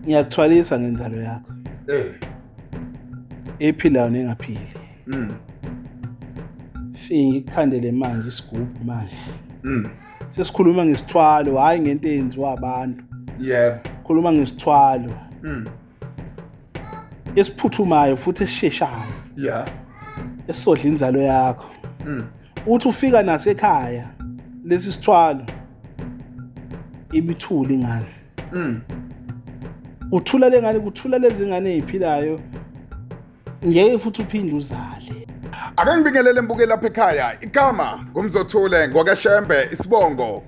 Ngiyakuthwalisa ngenzalo yakho Eh. ephilayo nengaphili. Mm. Ngikukhandele manje isigubhu manje. Mm. Sesikhuluma ngesithwalo, hayi ngento eyenziwa abantu. Yebo. Khuluma ngesithwalo Mm. esiphuthumayo futhi esisheshayo. Yeah. Esodla inzalo yakho. Mm. Uthi ufika nasekhaya lesi sithwalo ibithula ingane. Mm. Uthula lengane, kuthula lezi ngane eziphilayo. Ngeke futhi uphinde uzale. Ake ngibingelele embuke lapha ekhaya. Igama ngumzothule ngokashembe isibongo.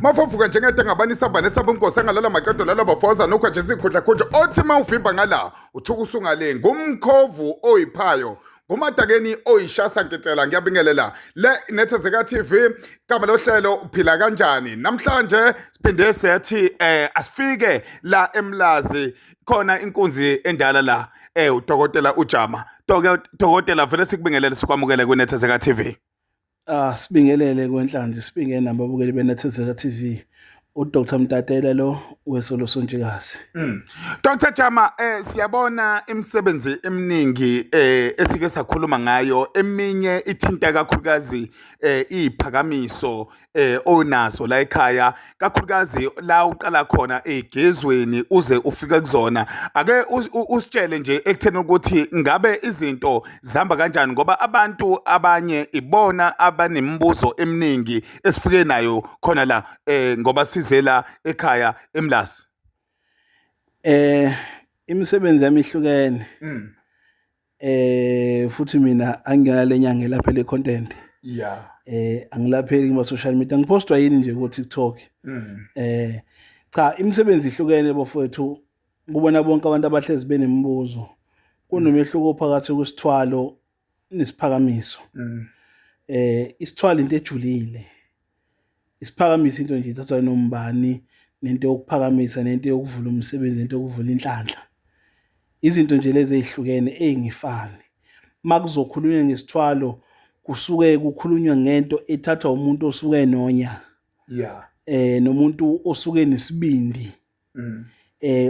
Mafovuka njengede ngabanisa banesaba umgosi engalala maqedo lalo bafoza nokho nje sikhudla khudla othi mawuvimba ngala uthuka usungale ngumkhovu oyiphayo ngumadakeni oyishasa nketela ngiyabingelela le Nethezeka TV igama lohlelo uphila kanjani namhlanje siphinde sethi asifike la eMlazi khona inkunzi endala la udokotela uJama dokotela vele sikubingelele sikwamukele kwiNethezeka TV. Sibingelele kwenhlanzi, sibingelele nababukeli beNethezeka TV. uDr Mtatela lo wesolo Sontshikazi. Dr Jama, siyabona imisebenzi eminingi esike sakhuluma ngayo, eminye ithinta kakhulukazi iziphakamiso onazo la ekhaya, kakhulukazi la uqala khona egezweni uze ufike kuzona. Ake usitshele nje ekutheni ukuthi ngabe izinto zihamba kanjani ngoba abantu abanye ibona abanemibuzo eminingi esifike nayo khona la ngoba sizela ekhaya eMlazi. Imisebenzi yami ihlukene. Futhi mina angiyale nyanga lapha le content. Yeah. Angilapheli kuma social media, ngipostwa yini nje ku TikTok. Cha, imisebenzi ihlukene bafowethu, kubona bonke abantu abahlezi benemibuzo. Kunomehluko phakathi kwesithwalo nesiphakamiso. Isithwalo into ejulile. Isiphakamiso into nje ithathwa nombani, nento yokuphakamisa, nento yokuvula umsebenzi, nento yokuvula inhlanhla. Izinto nje lezi ezihlukene ezingifani. Makuzokhulunywa ngesithwalo kusuke kukhulunywa ngento ethathwa umuntu osuke enonya. Yeah. Nomuntu osuke nesibindi.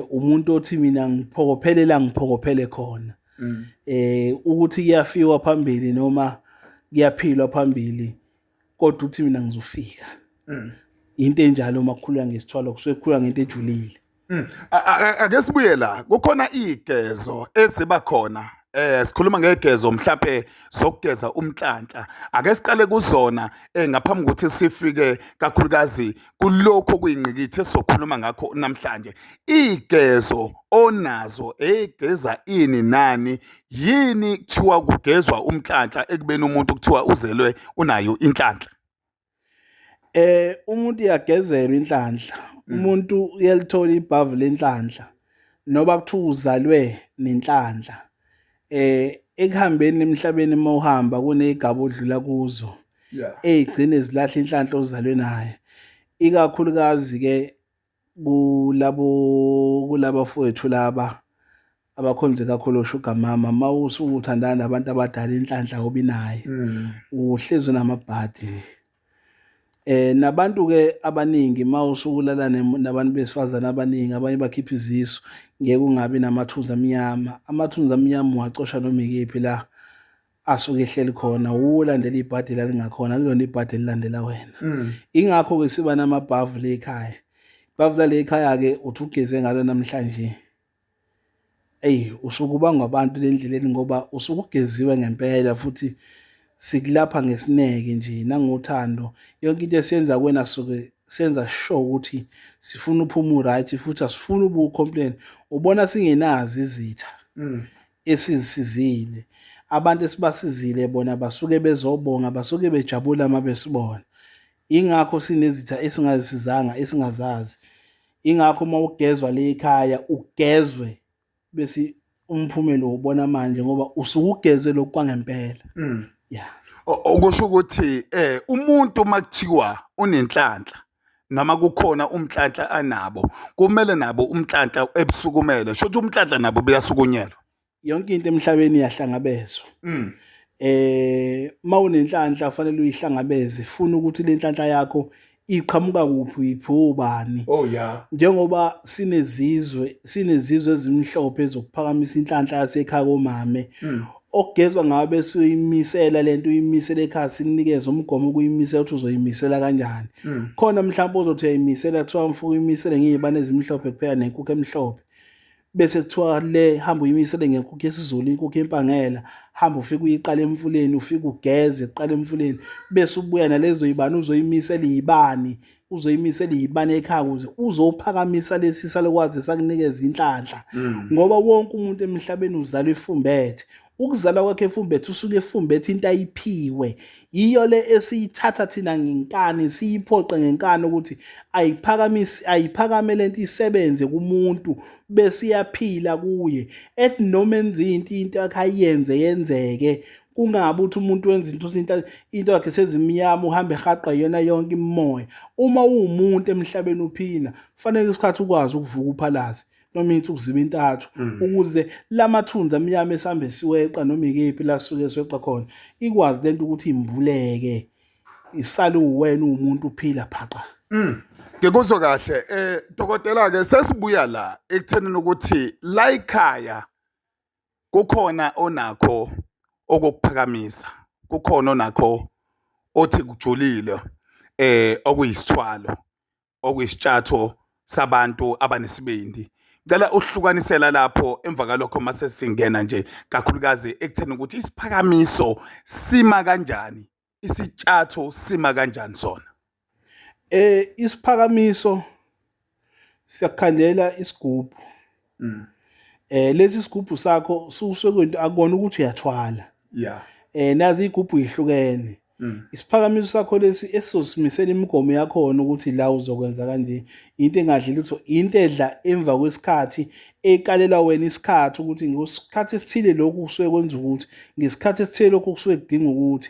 Umuntu othi mina ngiphokophele khona. Ukuthi kuyafiwa phambili noma kuyaphilwa phambili kodwa uthi mina ngizofika. Into enjalo makukhulwa ngesithwalo kusuke kukhulwa ngento ejulile. Ake sibuye la, kukhona igezo eziba khona. Sikhuluma ngegezo mhlawumbe sokugeza umhlanhla. Ake siqale kuzona ngaphambi ukuthi sifike kakhulukazi kulokho kuyingqikithi esizokhuluma ngakho namhlanje. Igezo onazo egeza ini nani, yini kuthiwa kugezwa umhlanhla ekubeni umuntu kuthiwa uzelwe unayo inhlanhla? Umuntu uyagezelwa inhlanhla. Umuntu uyalithola ibhavu lenhlanhla noba kuthiwa uzalwe nenhlanhla. Ekuhambeni emhlabeni mawuhamba kunezigaba odlula kuzo. Ezigcine zilahla inhlanhla ozalwe nayo. Ikakhulukazi ke kulabo fowethu laba abakhonze kakhulu sugar mama, mawusuthandana nabantu abadala inhlanhla obinayo. Uhlezi namabhadi. Nabantu ke abaningi mawusukulala nabantu besifazana abaningi abanye bakhipha izisu ngeke ungabi namathunzi amnyama. Amathunzi amnyama uwacosha noma ikephi la asuke ehleli khona, ulandela ibhadi la lingakhona kulona ibhadi elilandela wena. Ingakho ke siba namabhavu le ekhaya. Ibhavu la ekhaya ke uthi ugeze ngalo namhlanje. Usukuba ngabantu lendleleni ngoba usukugeziwe ngempela futhi sikulapha ngesineke nje nangothando. Yonke into esiyenza kuwena suke senza sure ukuthi sifuna uphuma right futhi asifuni ubucomplain. Ubona singenazi izitha esizisizile. Abantu esibasizile bona basuke bezobonga, basuke bejabula mabesibona. Ingakho sinezitha esingazisizanga esingazazi. Ingakho mawugezwa le ekhaya ugezwe bese umphumelo ubona manje ngoba usukugezwe lokwangempela. Yeah. Okusho ukuthi umuntu makuthiwa unenhlanhla noma kukhona umhlanhla anabo kumele nabo umhlanhla ebusukumele shothi umhlanhla nabo buyasukunyelwa. Yonke into emhlabeni iyahlangabezwa. Mawunenhlanhla fanele uyihlangabeze, funa ukuthi le nhlanhla yakho iqhamuka kuphi ubani. Oh yeah. Njengoba sinezizwe ezimhlophe ezokuphakamisa inhlanhla yasekhaya komame okugezwa ngabe bese uyimisela lento uyimisela ekhaya sikunikeza umgomo kuyimisela ukuthi uzoyimisela kanjani. Khona mhlawumbe ozothi uyayimisela kuthiwa mfuka uyimisele ngezibane ezimhlophe kuphela nenkukhu emhlophe. Bese kuthiwa le hamba uyimisele ngenkukhu yesiZulu inkukhu empangela, hamba ufike uyiqala emfuleni, ufike ugeze uqala emfuleni, bese ubuya nalezo yibani uzoyimisela izibani, uzoyimisela izibani ekhaya ukuze uzophakamisa lesi salokwazi sakunikeza inhlanhla. Ngoba wonke umuntu emhlabeni uzalwa efumbethe. Ukuzalwa kwakhe efumbethe usuke efumbethe into ayiphiwe. Yiyo le esiyithatha thina ngenkani siyiphoqe ngenkani ukuthi ayiphakame lento isebenze kumuntu bese iyaphila kuye. Ethi noma enze into akayenze yenzeke. Kungabi ukuthi umuntu wenza into yakhe sezimnyama uhambe ehaqa yona yonke imimoya. Uma uwumuntu emhlabeni uphila, kufanele isikhathi ukwazi ukuvuka uphalaze noma into ukuziba intathu ukuze lamathunzi amnyama esambe siweqa noma ikephi la suke siweqa khona ikwazi lento ukuthi imbuleke isale uwena umuntu uphila phaqa. Ngikuzwa kahle dokotela ke sesibuya la ekuthenini ukuthi la ekhaya kukhona onakho okuphakamisa, kukhona onakho othi kujulile okuyisithwalo okuyisitshatho sabantu abanesibindi. Ngicela uhlukanisela lapho emva kalokho mase singena nje kakhulukazi ekutheni ukuthi isiphakamiso sima kanjani, isitshatho sima kanjani sona. Isiphakamiso siyakhandela isigubhu. Lesi sigubhu sakho susekwento akubona ukuthi uyathwala. Yeah. Nazi igubhu ihlukene. Isiphakamiso sakho lesi esizosimisela imigomo yakho ukuthi la uzokwenza kanje into engadlile utho into edla emva kwesikhathi ekalela wena isikhathi ukuthi ngosikhathi esithile lokhu kusuke kwenza ukuthi ngesikhathi esithile lokhu kusuke kudinga ukuthi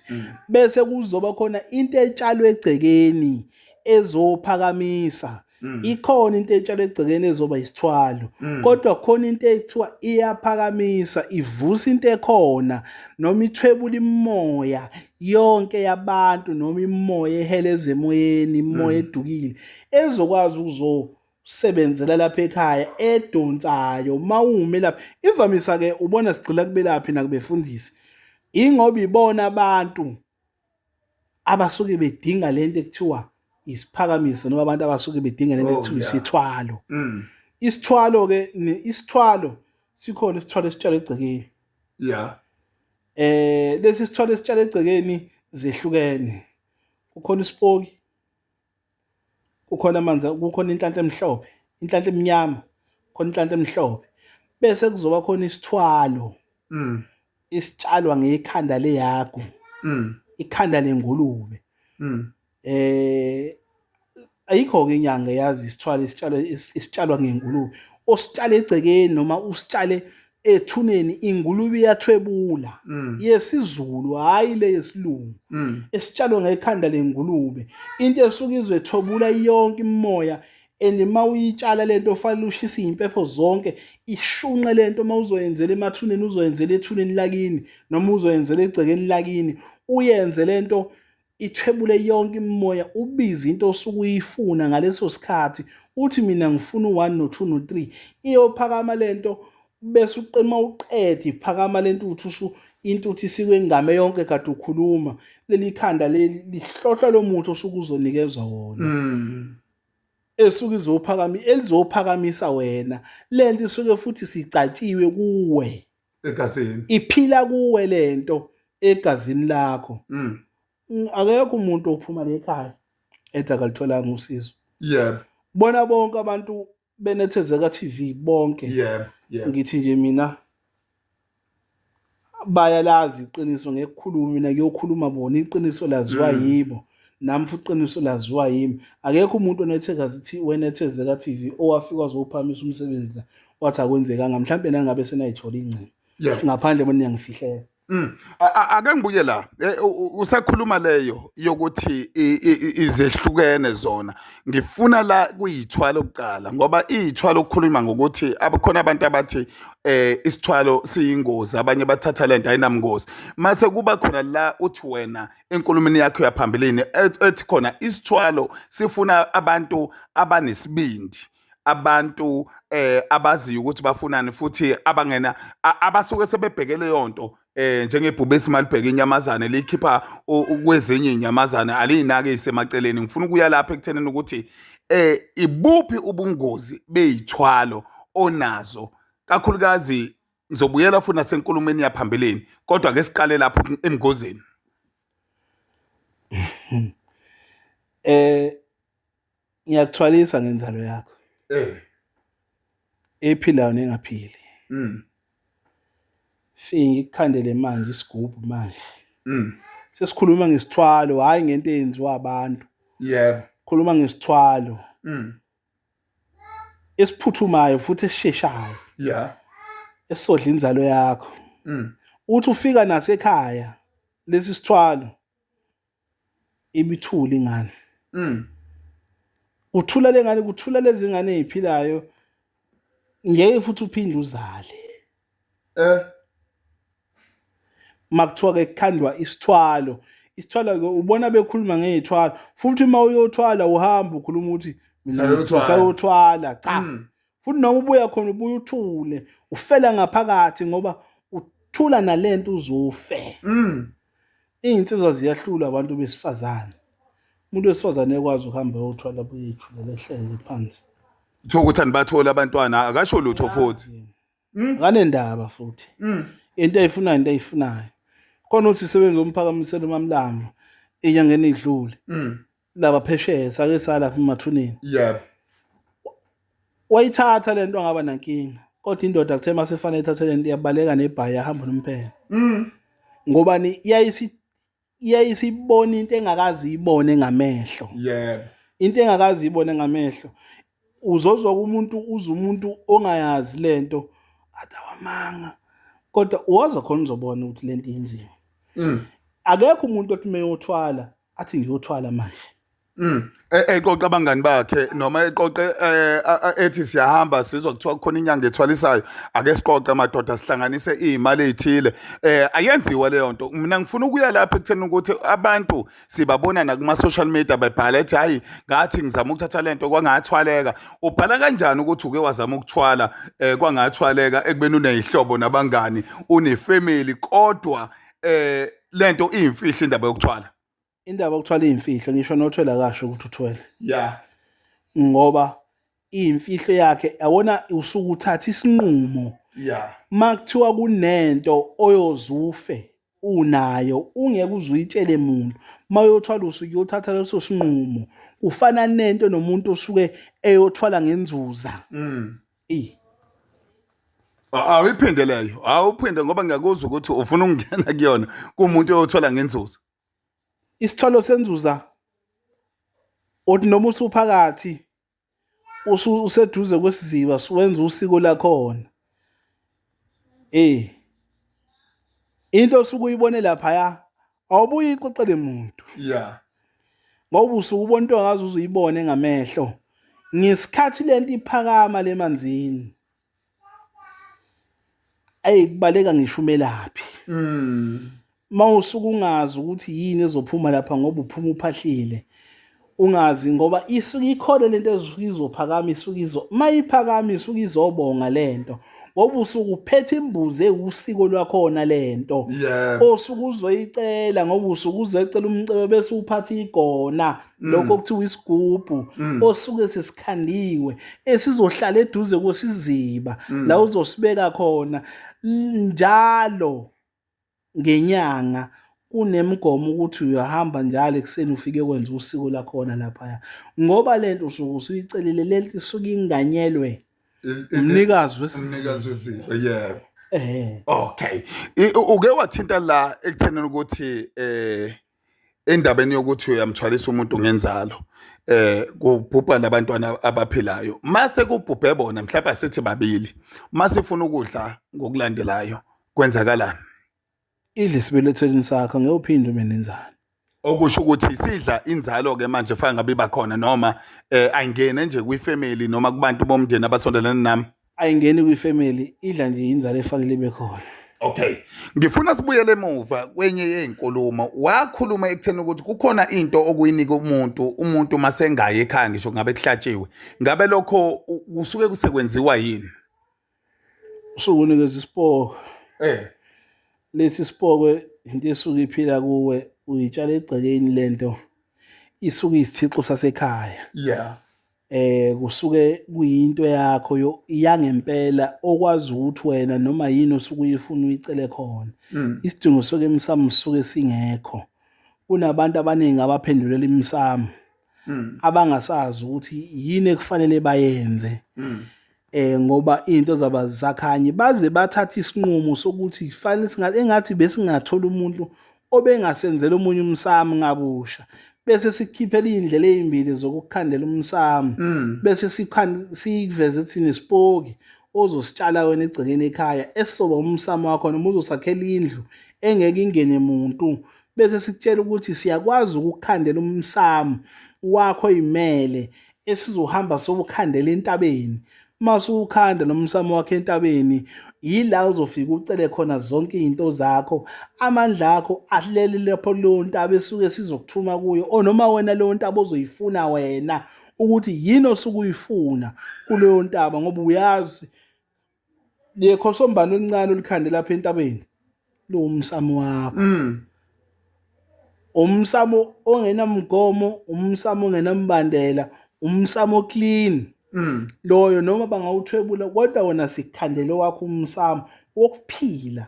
bese kuzoba khona into etshalwe egcekeni ezophakamisa. Ikhona into etshalwe egcekeni ezoba isithwalo kodwa khona into ethiwa iyaphakamisa ivusa into ekhona noma ithwebula imimoya yonke yabantu noma imimoya eheleza emoyeni, imimoya edukile ezokwazi ukuzosebenzela lapha ekhaya edonsayo mawume lapha. Ivamisa ke ubona sigcila kubelaphi nakubefundisi ingoba ibona abantu abasuke bedinga lento ekuthiwa isiphakamiso noma abantu abasuke bedinga lento ekuthiwa isithwalo. Isithwalo ke isithwalo sikhona isithwalo esitshalwe egcekeni. Yeah. Lesi sithwalo esitshalwe egcekeni zehlukene. Kukhona isipoki, kukhona amanzi, kukhona inhlanhla emhlophe, inhlanhla emnyama, khona inhlanhla emhlophe. Bese kuzoba khona isithwalo. Isitshalwa ngekhanda leyagu. Ikhanda lengulube. Ayikho ke inyanga yazi isithwalo isitshalwa ngengulube. Ositshala egcekeni noma usitshale ethuneni ingulube iyathwebula. Yesizulu hayi le yesilungu. Esitshalwa ngekhanda lengulube. Into esuke izwethobula yonke imimoya and mawuyitshala lento ofanele ushisa impepho zonke ishunqe lento mawuzoyenzela emathuneni uzoyenzela ethuneni lakini noma uzoyenzela egcekeni lakini uyenze lento ithwebule yonke imimoya ubize into osuke uyifuna ngaleso sikhathi uthi mina ngifuna u1 no2 no3 iyophakama lento bese uqema uqede iphakama lento uthi intuthu isikwe ngame yonke kade ukhuluma leli khanda leli lihlohla lomuntu osuke uzonikezwa wona. Esuke elizophakamisa wena lento isuke futhi sicatshiwe kuwe Egazini. iphila kuwe lento egazini lakho. Akekho umuntu ophuma lekhaya ethi akalitholanga usizo. Yeah. Bona bonke abantu benethezeka TV bonke. Yeah. Ngithi nje mina bayalazi iqiniso ngekukhuluma mina kuyokhuluma bona iqiniso laziwa yibo nami futhi iqiniso laziwa yimi. Akekho umuntu wenethezeka TV owafika wazophamisa umsebenzi la wathi akwenzekanga mhlawumbe nangabe senayithola ingcebo ngaphandle bona ngiyangifihlela. Ake ngibuye la. Usakhuluma leyo yokuthi izehlukene zona. Ngifuna la kuyithwala okuqala ngoba ithwala ukukhuluma ngokuthi abakhona abantu abathi isithwalo siyingozi, abanye bathatha lento ayinamngozi. Mase kuba khona la uthi wena enkulumeni yakho yaphambilini ethi khona isithwalo sifuna abantu abanesibindi. Abantu abaziyo ukuthi bafunani futhi abangena abasuke sebebhekele yonto njengebhubesi malibheka inyamazane likhipha kwezinye inyamazane alinake isemaceleni. Ngifuna ukuya lapha ekuthenini ukuthi ibuphi ubungozi beyithwalo onazo kakhulukazi. Ngizobuyela futhi nasenkulumeni yaphambilini kodwa ke siqale lapho engozini. Ngiyakuthwalisa ngenzalo yakho ephilayo nengaphili. Ngikukhandele manje isigubhu manje. Sesikhuluma ngesithwalo hayi ngento eyenziwa abantu. Yebo. Khuluma ngesithwalo esiphuthumayo futhi esisheshayo. Yeah. Esodla inzalo yakho. Uthi ufika nasekhaya lesi sithwalo ibithula ingane. Uthula lengane, kuthula lezi ngane eziphilayo, ngeke futhi uphinde uzale. Makuthiwa ke kukhandwa isithwalo. Isithwalo ke ubona bekhuluma ngezithwalo. Futhi uma uyothwala uhamba ukhuluma ukuthi mina sayothwala. Cha. Futhi noma ubuya khona ubuya uthule, ufela ngaphakathi ngoba uthula nalento uzofe. Izinsizwa ziyahlula abantu besifazane. Umuntu wesifazane ekwazi ukuhamba uyothwala buyithula lehlele phansi. Utho ukuthi anibathola abantwana akasho lutho futhi. Akanendaba futhi. Into ayifunayo. Khona uthi isebenza umphakamisela uMamlambo enyangeni edlule. Laba phesheya sake salapha emathuneni. Yebo. Wayithatha lento angaba nankinga. Kodwa indoda kuthe masefanele ithathe lento iyabaleka nebhayi yahamba nomphela. Ngoba ni iyayisibona into engakazi ibone ngamehlo. Yebo. Into engakazi ibone ngamehlo. Uzozwa umuntu ongayazi lento atawamanga. Kodwa uwazi khona uzobona ukuthi lento yenziwa. Akekho umuntu othi meyothwala athi ngiyothwala manje. Eqoqa abangani bakhe noma eqoqe ethi siyahamba sizwa kuthiwa khona inyanga ethwalisayo ake siqoqe amadoda sihlanganise izimali ezithile. Ayenziwa leyo nto. Mina ngifuna ukuya lapha ekutheni ukuthi abantu sibabona na kuma social media bebhala ethi hayi ngathi ngizama ukuthatha lento kwangathwaleka. Ubhala kanjani ukuthi uke wazama ukuthwala kwangathwaleka ekubeni unezihlobo nabangani unefamily kodwa lento iyimfihlo indaba yokuthwala. Indaba yokuthwala iyimfihlo ngisho nothwela kasho ukuthi uthwele. Yeah. Ngoba iyimfihlo yakhe yabona usuku uthatha isinqumo. Yeah. Makuthiwa kunento oyozufe unayo ungeke uzuyitshele umuntu. Mayothwala usuku uyothatha leso sinqumo. Ufana nento nomuntu osuke eyothwala ngenzuza. Awuphinde leyo. Awuphinde ngoba ngiyakuzwa ukuthi ufuna ukungena kuyona kumuntu oyothwala ngenzuza. Isithwalo senzuza othi noma usuphakathi useduze kwesiziba wenza usiko lakhona. Into osuke uyibone lapha awubuyi ixoxele umuntu. Yeah. Ngoba usuke ubona into ongazi uzuyibone ngamehlo. Ngesikhathi lento iphakama lemanzini. Kubaleka ngisho umelaphi. Mawusuka ungazi ukuthi yini ezophuma lapha ngoba uphuma uphahlile. Ungazi ngoba isuke ikhona lento ezuke izophakama mayiphakama isuke izobonga lento. Ngoba usuke uphethe imbuzi eusiko lwakhona lento. Osuke uzoyicela ngoba usuke uzocela umcebo bese uphatha igona lokho okuthiwa isigubhu osuke sesikhandiwe esizohlala eduze kwesiziba la uzosibeka khona njalo ngenyanga kunemgomo ukuthi uyahamba njalo ekseni ufike kwenza usiko lakhona lapha ngoba lento usuke usuyicelile lento isuke inganyelwe umnikazi wesizwe. Yebo. Okay. Uke wathinta la ekuthenini ukuthi endabeni yokuthi uyamthwalisa umuntu ngenzalo kubhubha labantwana abaphilayo mase kubhubhe bona mhlawumbe asithi babili mase ufuna ukudla ngokulandelayo kwenzakalani? idle sibelethweni sakho ngeyophinde ube nenzalo. Okusho ukuthi sidla inzalo ke manje fanele ngabe iba khona noma ayingene nje kwifamily noma kubantu bomndeni abasondelene nami. Ayingeni kwifamily, idla nje inzalo efanele ibe khona. Okay. Ngifuna sibuyele emuva kwenye yezinkulumo. Wakhuluma ekutheni ukuthi kukhona into okuyinika umuntu masengaye ekhaya ngisho ngabe kuhlatshiwe. Ngabe lokho kusuke kusekwenziwa yini? Usukunikeza isipoko. Lesi sipoko into esuka iphila kuwe, uyitshala egcekeni lento isuka isithixo sasekhaya. Yeah. Kusuke kuyinto yakho yangempela okwazi ukuthi wena noma yini osuke uyifuna uyicele khona. Isidingo soke emsamo suke singekho. Kunabantu abaningi abaphendulela imsamo abangasazi ukuthi yini ekufanele bayenze. Ngoba into zaba zakhanye baze bathatha isinqumo sokuthi kufanele engathi besingathola umuntu obengasenzela omunye umsamo ngabusha. Bese sikhiphela indlela ezimbili zokukhandela umsamo bese siveze thina isipoki ozositshala wena egcekeni ekhaya esizoba umsamo wakho noma uzosakhela indlu engeke ingene umuntu bese sikutshela ukuthi siyakwazi ukukhandela umsamo wakho imele esizohamba sobukhandela entabeni. Mase ukhanda nomsamo wakhe entabeni yila uzofika ucele khona zonke izinto zakho, amandla akho ahlele lapho lo ntaba esuke sizokuthuma kuyo noma wena lo ntaba ozoyifuna wena ukuthi yini osuke uyifuna kuleyo ntaba ngoba uyazi yekho sombana oncane olikhande lapha entabeni lo umsamo wakho. Umsamo ongenamgomo, umsamo ongenambandela, umsamo clean. Loyo noma bangawuthwebula kodwa wona sikhandele wakho umsamo wokuphila.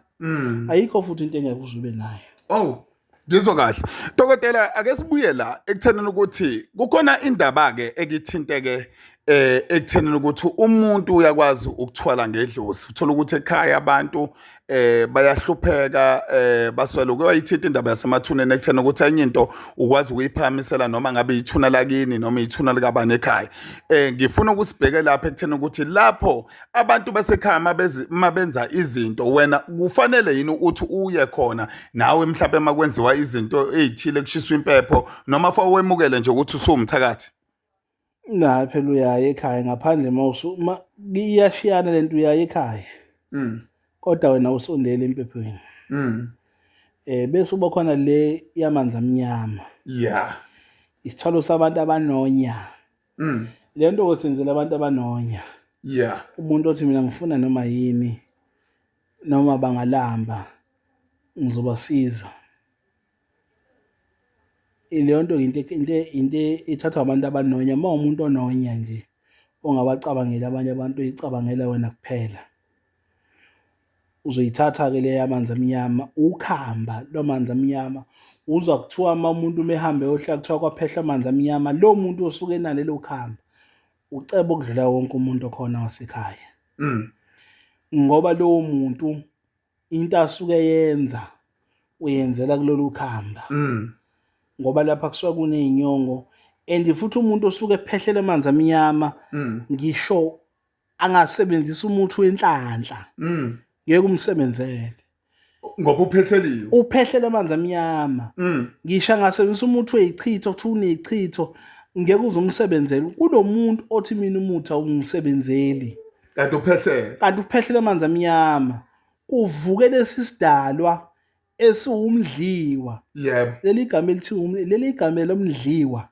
Ayikho futhi into engeke uzube nayo. Oh, ngizwa kahle. Dokotela ake sibuye la ekuthenini ukuthi kukhona indaba ke ekithinteke ekuthenini ukuthi umuntu uyakwazi ukuthwala ngedlozi. Uthola ukuthi ekhaya abantu bayahlupheka baswela ukuyithinta indaba yasemathuneni ekuthena ukuthi enye into ukwazi ukuyiphakamisela noma ngabe ithuna lakini noma ithuna likabani ekhaya. Ngifuna ukusibheke lapha ekuthena ukuthi lapho abantu basekhaya mabenza izinto wena kufanele yini uthi uye khona nawe mhlawumbe makwenziwa izinto ezithile kushiswa impepho noma fa wemukele nje ukuthi usuwumthakathi. Na phela uyaye ekhaya ngaphandle iyashiyana lento uyaye ekhaya. Kodwa wena usondele empephweni. Bese uba khona le yamanzi amnyama. Yeah. Isithalo sabantu abanonya. Le nto osenzela abantu abanonya. Yeah. Umuntu othi mina ngifuna noma yini noma bangalamba ngizobasiza. Leyo nto into ethathwa abantu abanonya uma umuntu ononya nje ongabacabangela abanye abantu uyicabangela wena kuphela. Uzoyithatha ke le yamanzi amnyama ukhamba lo manzi amnyama uzwa kuthiwa uma umuntu mehambe yohla kuthiwa kwaphehla amanzi amnyama lo muntu osuke enalelo khamba uceba ukudlula wonke umuntu okhona wasekhaya. Ngoba lo muntu into asuke yenza uyenzela kulolu khamba. Ngoba lapha kusuka kunezinyongo and futhi umuntu osuke ephehlela amanzi amnyama ngisho angasebenzisa umuthi wenhlanhla ngeke umsebenzele ngoba uphehlela amanzi amnyama ngisho angasebenzisa umuthi weyichitho kuthi uneyichitho ngeke uzomsebenzela kunomuntu othi mina umuthi awumsebenzeli kanti uphehlela amanzi amnyama kuvuke lesi sidalwa esiwumdliwa. Yebo. Leli igama lomdliwa.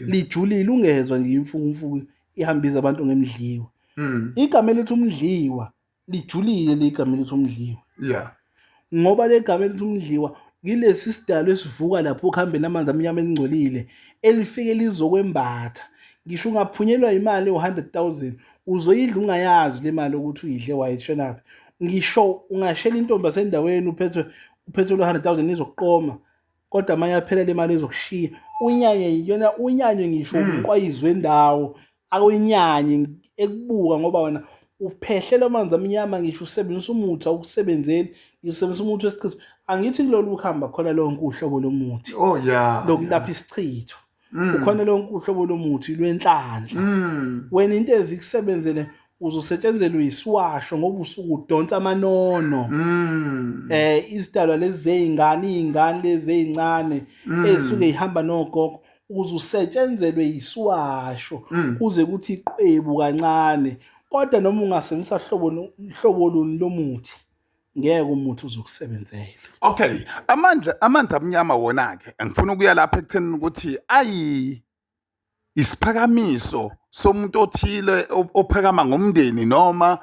Lijulile ungezwa nje imfuku ihambiza abantu ngemdliwa. Igama lethu umdliwa lijulile ligama lethu umdliwa. Yeah. Ngoba legama lethu umdliwa yilesi sidalo esivuka lapho kuhambeni amanzi amnyama elingcolile elifike lizokwembatha. Ngisho ungaphunyelwa imali u100,000 uzoyidla ungayazi le mali ukuthi uyidle wayitshonaphi. Ngisho ungashela intombi asendaweni uphethe lo 100,000 izokuqoma kodwa manje yaphela le mali izokushiya unyanye ngisho umqwayizwe endawo akunyanye ekubuka ngoba wena uphehlela amanzi amnyama ngisho usebenzisa umuthi awukusebenzeli usebenzisa umuthi wesichitho angithi kulolu ukhamba khona lonke uhlobo lomuthi lokulapha isichitho ukhona lonke uhlobo lomuthi lwenhlanhla wena into ezikusebenzele uzosetshenzelwa isiwasho ngoba usuke udonsa amanono. Izidalwa lezi zey'ngane lezi ey'ncane ey'suke y'hamba nogogo uzusetshenzelwe isiwasho kuze kuthi iqwebu kancane. Kodwa noma ungasebenzisa hlobo luni lomuthi ngeke umuthi uzokusebenzela. Okay, amanzi amnyama wona-ke angifuna ukuya lapha ekuthenini ukuthi isiphakamiso somuntu othile ophakama ngomndeni noma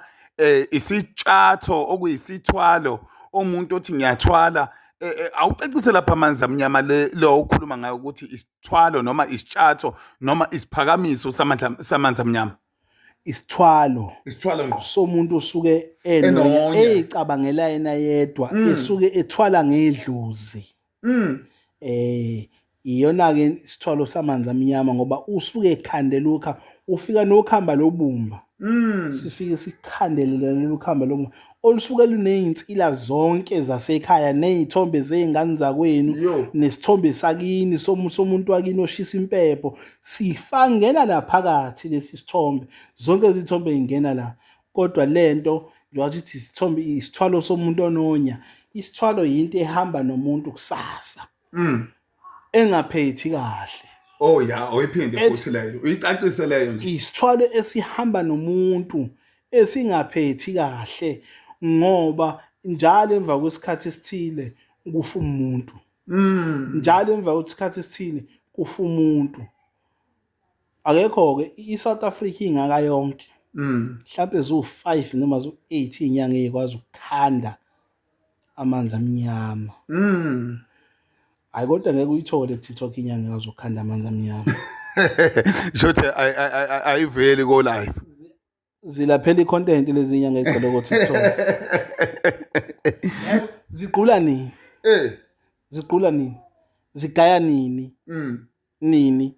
isitshatho okuyisithwalo umuntu othi ngiyathwala. Awucacise lapha amanzi amnyama lo ukhuluma ngayo ukuthi isithwalo noma isitshatho noma isiphakamiso samanzi amnyama. Isithwalo ngqo somuntu osuke eyicabangela yena yedwa esuke ethwala ngedlozi. Iyona-ke isithwalo samanzi amnyama ngoba usuke ekhandela ukha ufika nokhamba lobumba. Sifike sikhandelela lelo khamba lobumba olusuke luney'nsila zonke zasekhaya ney'thombe zey'ngane zakwenu nesithombe sakini somuntu wakini oshisa impepho sifangena la phakathi lesi sithombe. Zonke izithombe y'ngena la, kodwa lento njengoba sithi isithwalo somuntu ononya. Isithwalo yinto ehamba nomuntu kusasa engaphethi kahle. Oh ya, oyiphinde futhi leyo uyicacise leyo nje. Isithwalo esihamba nomuntu esingaphethi kahle ngoba njalo emva kwesikhathi esithile kufa umuntu. Njalo emva kwesikhathi esithile kufa umuntu. Akekho-ke i-South Africa ingaka yonke mhlawumbe zu5 noma zu8 inyanga ezikwazi ukukhanda amanzi amnyama. Hayi kodwa ngeke uyithole TikTok inyanga ekwazi ukukhanda amanzi amnyama. Shothi ayiveli ko live. Zilaphela i-content lezi inyanga egcwele ku TikTok. Ziqula nini? Ziqula nini? Zigaya nini? Nini?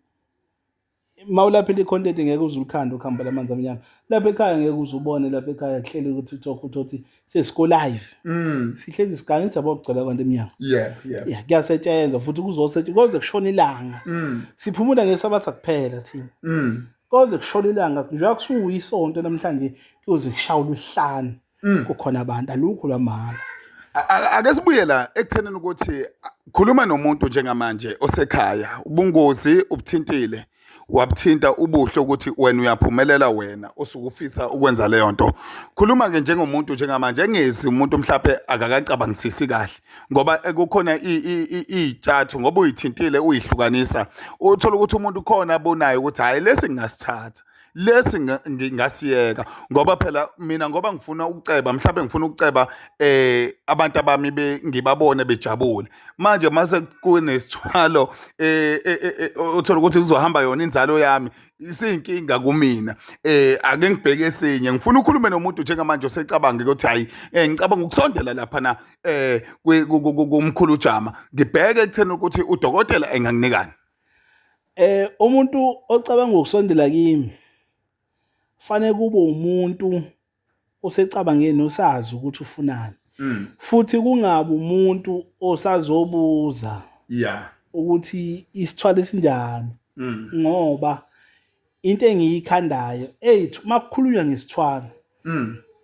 Mawulaphela i-content ngeke uzulikhanda ukuhamba lamanzi amnyama. Lapha ekhaya ngeke uzubone lapha ekhaya kuhleli ku TikTok uthi sesiko live. Sihlezi sigaya ngithi abogcela abantu eminyaka. Yeah, kuyasetshenzwa futhi kuzosetshenzwa koze kushona ilanga. Siphumula ngesabatha kuphela thina. Koze kushona ilanga njengoba kusuyisonto namhlanje kuyoze kushawula uhlanu kukhona abantu alukho lamahhala. Ake sibuye la ekuthenini ukuthi khuluma nomuntu njengamanje osekhaya ubungozi ubuthintile wabuthinta ubuhle ukuthi wena uyaphumelela wena osukufisa ukwenza leyo nto. Khuluma ke njengomuntu njengamanje engezi umuntu mhlawumbe akakacabangisisi kahle ngoba kukhona itshatho ngoba uyithintile uyihlukanisa uthola ukuthi umuntu khona abonayo ukuthi hayi lesi ngingasithatha lesi ngasiyeka ngoba phela mina ngoba ngifuna ukuceba mhlawumbe ngifuna ukuceba abantu abami ngibabone bejabule manje mase kunesithwalo uthola ukuthi kuzohamba yona inzalo yami isiyinkinga kumina ake ngibheke esinye ngifuna ukukhuluma nomuntu njengamanje osecabanga ukuthi hayi ngicabanga ukusondela lapha na kumkhulu Jama ngibheke ekutheni ukuthi udokotela enganginikani. Umuntu ocabanga ukusondela kimi fanele kube umuntu osecabangeni osazi ukuthi ufunani futhi kungabi umuntu osazobuza ukuthi isithwalo esinjani ngoba into engiyikhandayo makukhulunywa ngesithwalo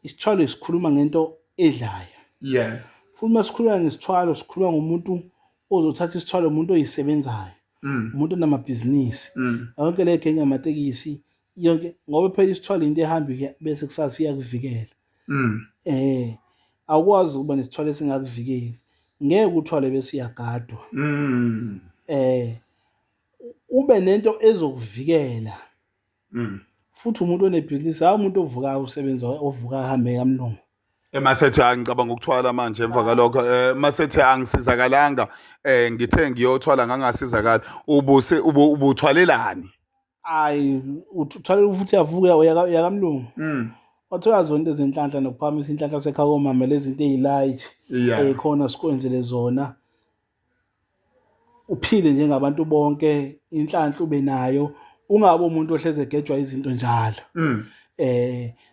isithwalo sikhuluma ngento edlayo futhi masikhuluma ngesithwalo sikhuluma ngomuntu ozothatha isithwalo umuntu oyisebenzayo umuntu onamabhizinisi yonke le genge yamatekisi yonke ngoba phela isithwalo into ehamba bese kusasa iyakuvikela. Awukwazi ukuba nesithwalo esingakuvikeli ngeke uthwale bese uyagadwa. Ube nento ezokuvikela futhi umuntu onebhizinisi hayi umuntu ovukayo usebenza ovuka ahambe kamlungu. Masethe angicabanga ukuthwala manje emva kalokho masethe angisizakalanga ngithe ngiyothwala ngangasizakala ubuthwalelani? Hayi uthwale futhi yavuka uyakamlungu. Wathola zonke izinhlanhla nokuphamisa inhlanhla sekhaya komama lezi zinto ezilight ekhona sikwenzele zona uphile njengabantu bonke inhlanhla ube nayo ungabe umuntu ohleze egejwa izinto njalo.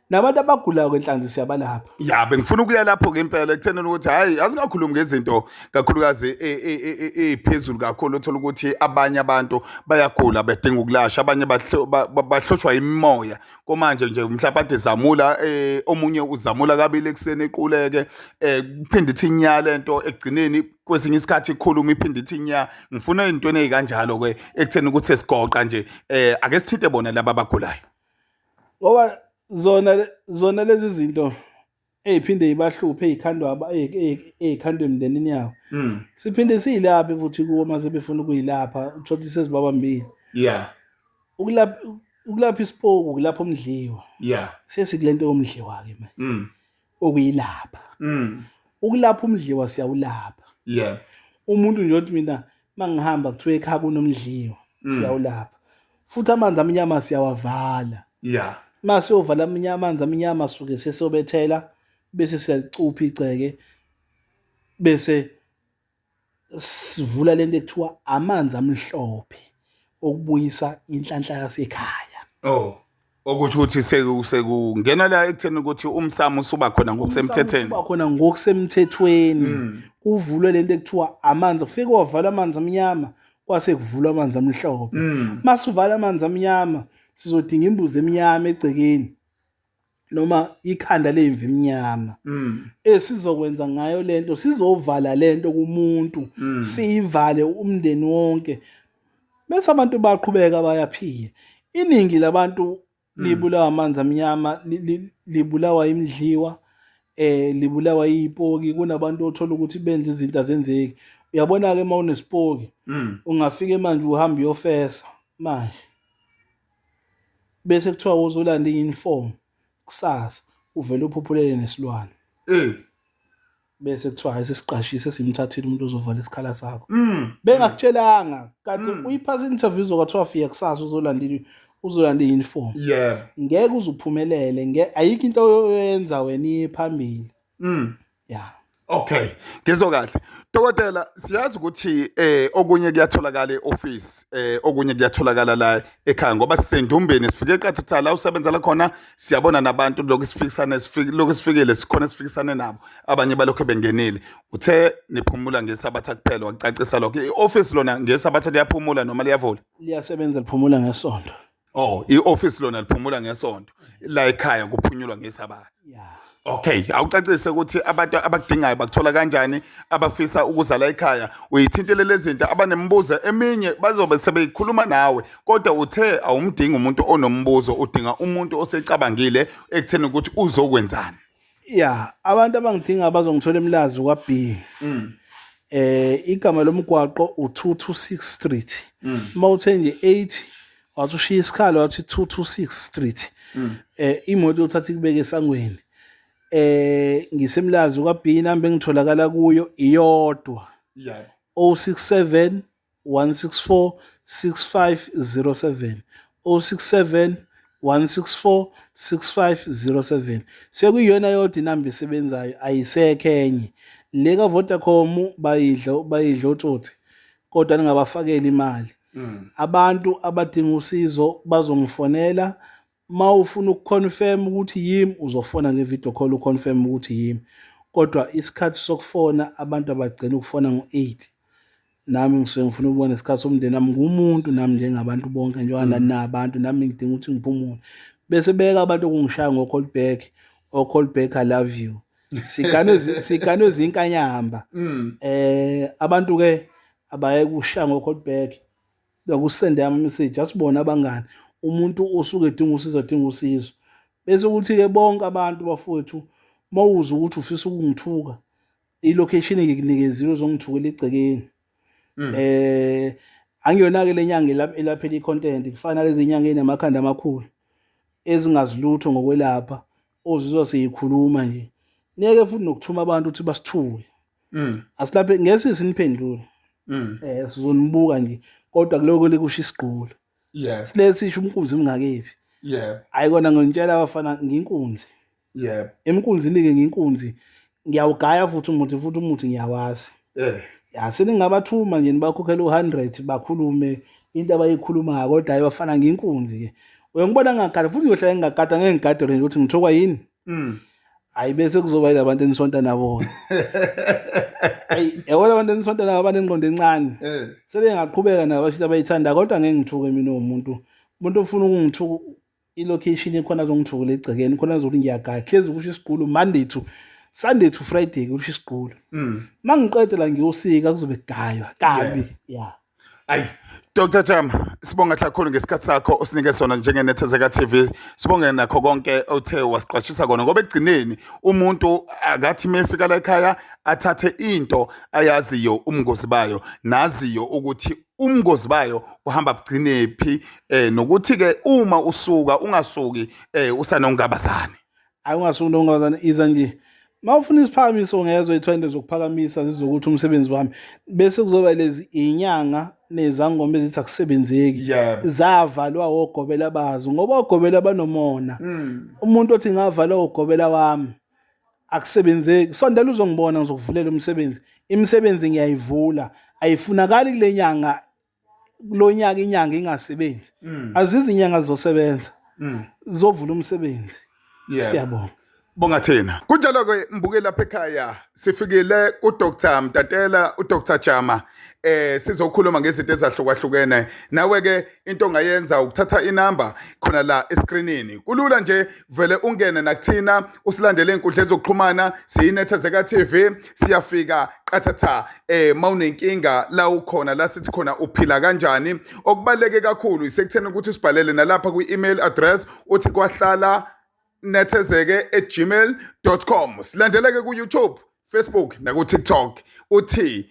nabantu abagulayo kwenhlanzi siyabalapha. Ya bengifuna ukuya lapho ke impela ekuthenini ukuthi hayi asingakhulumi ngezinto kakhulukazi eziphezulu kakhulu uthola ukuthi abanye abantu bayagula bedinga ukulasha abanye bahloshwa imimoya komanje nje mhlawumbe ade zamula omunye uzamula kabili ekseni equleke kuphinde ithi nya lento egcineni kwesinye isikhathi ikhuluma iphinde ithi nya ngifuna izintweni ezikanjalo ke ekutheni ukuthi sesigoqa nje ake sithinte bona laba abagulayo Ngoba zona lezi zinto eziphinde ibahluphe ezikhandwe emndenini yawo. Siphinde silapha futhi kuwo mase befuna ukuyilapha uthola sesibabambile. yeah Ukulapha isipoku kulapha umdliwa. yeah Sesikulento yomdliwa ke manje. Okuyilapha. Ukulapha umdliwa siyawulapha. yeah Umuntu nje othi mina mangihamba kuthiwa ekhaya kunomdliwa siyawulapha. Futhi amanzi amnyama siyawavala. yeah Mase ovala amanzi amnyama suke sesobethela bese siyacupha igceke bese sivula lento ekuthiwa amanzi amhlophe okubuyisa inhlanhla yasekhaya. Okusho ukuthi sekungena la ekutheni ukuthi umsamo usuba khona ngokusemthethweni. Uba khona ngokusemthethweni. Kuvulwe lento ekuthiwa amanzi ufike wavala amanzi amnyama kwase kuvulwa amanzi amhlophe. Mase uvala amanzi amnyama sizodinga imbuzi eminyama egcekeni noma ikhanda lemvu eminyama sizokwenza ngayo lento sizovala lento kumuntu siyivale umndeni wonke bese abantu baqhubeka bayaphila. Iningi labantu libulawa amanzi amnyama libulawa imidliwa libulawa izipoki. Kunabantu othola ukuthi benze izinto azenzeki. Uyabona ke mawunesipoki ungafika manje uhamba uyofesa manje bese kuthiwa uzolanda i-uniform kusasa uvela uphuphulele nesilwane bese kuthiwa ayisiqashise simthathile umuntu ozovala isikhala sakho bengakutshelanga kanti uyiphasa interview zokuthiwa fika kusasa uzolanda i-uniform ngeke uzuphumelele ayikho into oyenza wena iphambili yeah. Okay ngizwe kahle dokotela siyazi ukuthi okunye kuyatholakala e-office okunye kuyatholakala la ekhaya ngoba sisendumbeni sifike eqathatha la usebenza la khona siyabona nabantu lokho sifikile sikhona sifikisane nabo abanye balokho bengenile uthe niphumula ngesabatha kuphela wacacisa lokho i-office lona ngesabatha liyaphumula noma liyavula liyasebenza liphumula ngesonto. I-office lona liphumula ngesonto la ekhaya kuphunyulwa ngesabatha. Yeah. Okay, awucacise ukuthi abantu abakudingayo bakuthola kanjani abafisa ukuza la ekhaya uyithintele lezi zinto abanembuzo eminye bazobe sebeyikhuluma nawe kodwa uthe awumdingi umuntu onombuzo udinga umuntu osecabangile ekutheni ukuthi uzokwenzani. Yeah, abantu abangidinga bazongithola emlazi kwaB. Igama lomgwaqo u226 Street. Mawuthe nje 8 wathi ushiya isikhala wathi 226 Street. Imoto uthatha ikubeke esangweni. Ngisemlazi kwaB number engitholakala kuyo iyodwa. Yeah. 067 164 6507 067 164 6507 sekuyiyona yodwa inamba esebenzayo ayisekho enye le ka Vodacom bayidla utsotsi kodwa ningabafakela imali. Abantu abadinga usizo bazongifonela mawufuna ukuconfirm ukuthi yimi uzofona ngevideo call uconfirm ukuthi yimi kodwa isikhathi sokufona abantu abagcina ukufona ngo8 nami ngisuke ngifuna ukubona isikhathi somndeni nami ngumuntu nami njengabantu bonke njengoba nabantu nami ngidinga ukuthi ngiphumule bese beka abantu okungishaya ngo-callback I love you siganwe zinkanyamba. Abantu ke abaye kushaya ngo-callback akusende ama message asibona abangani umuntu osuke edinga usizo bese ukuthi ke bonke abantu bafowethu mawuza ukuthi ufisa ukungithuka ilocation ngikunikezile uzongithukela egcekeni. Angiyona ke lenyanga elaphela icontent kufana lezi inyanga enamakhanda amakhulu ezingazilutho ngokwelapha ozizwa siyikhuluma nje neke futhi nokuthuma abantu ukuthi basithuke asilaphe ngeke siniphendule sizonibuka nje kodwa kuloko lekusho isigqulu. Yes. Silesisho umkunzi mingakephi. Yeah. Ayikona ngintshela abafana nginkunzi. Yeah. Emkunzini ke nginkunzi ngiyawugaya futhi umuthi ngiyawazi. Ya seningabathuma nje nibakhokhela u100 bakhulume into abayikhulumayo kodwa ayibafana nginkunzi ke uyangibona ngingagada futhi ngiyohlala ngingagada ngeke ngigadele nje ukuthi ngithokwa yini. Hayi bese kuzoba yilabantu enisonta nabo. Hayi yabona abantu enisonta nabo abantu engqondo encane. Sebengaqhubeka nabashitha abayithanda kodwa ngeke ngithuke mina umuntu ofuna ukungithuka ilocation ekhona azongithukula egcekeni khona azokuthi ngiyagaya hlezi kusho isikole Monday to Sunday to Friday kusho isikole. Mangiqede la ngiyosika kuzobe kugaywa kabi yeah. Ayi Dr. Chama, sibonga kakhulu ngesikhathi sakho osinike sona njengeNethezeka TV. Sibonge nakho konke othe wasiqashisa kona ngoba egcineni umuntu akathi mefika la ekhaya athathe into ayaziyo umngozi bayo, naziyo ukuthi umngozi bayo uhamba bugcine phi nokuthi ke uma usuka ungasuki usanongabazane. Hayi ungasuki nongabazane iza nje. Mawufuna isiphakamiso ngezwe ithwende zokuphakamisa zizokuthi umsebenzi wami bese kuzoba lezi inyanga nezangoma ezithi akusebenzeki zavalwa ogobela bazo ngoba ogobela banomona. Umuntu othi ngavalwa ogobela wami akusebenzeki sondela uzongibona ngizokuvulela umsebenzi. Imisebenzi ngiyayivula ayifunakali kule nyanga kulonyaka inyanga ingasebenzi. Azizi inyanga zizosebenza. Zovula umsebenzi. Siyabonga. Bonga thina. Kunjalo ke mbuke lapha ekhaya sifikile uDr Mtatela uDr Chama sizokhuluma ngezinto ezahlukahlukene. Nawe ke into ongayenza ukuthatha inamba khona la escreenini. Kulula nje vele ungene nakuthina usilandele inkundla ezokuxhumana siyiNethezeka TV siyafika qathatha mawunenkinga la ukhona la sithi khona uphila kanjani. Okubaleke kakhulu isekutheni ukuthi usibhalele nalapha kwi-email address uthi kwahlala nethezeke@gmail.com. Silandeleke ku YouTube, Facebook naku TikTok uthi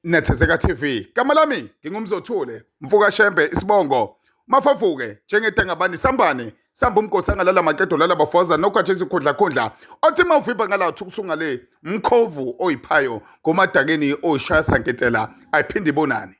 Nethezeka TV. Gama lami ngingumzothule Mfuka Shembe Isibongo. Mafavuke njengedengabani sambane samba umgosi angalala maqedo lala bafoza nokwatshisa ikhundla othi mawuvimba ngala thukusungale mkhovu oyiphayo ngomadakeni oshaya sanketela ayiphindi ibonani.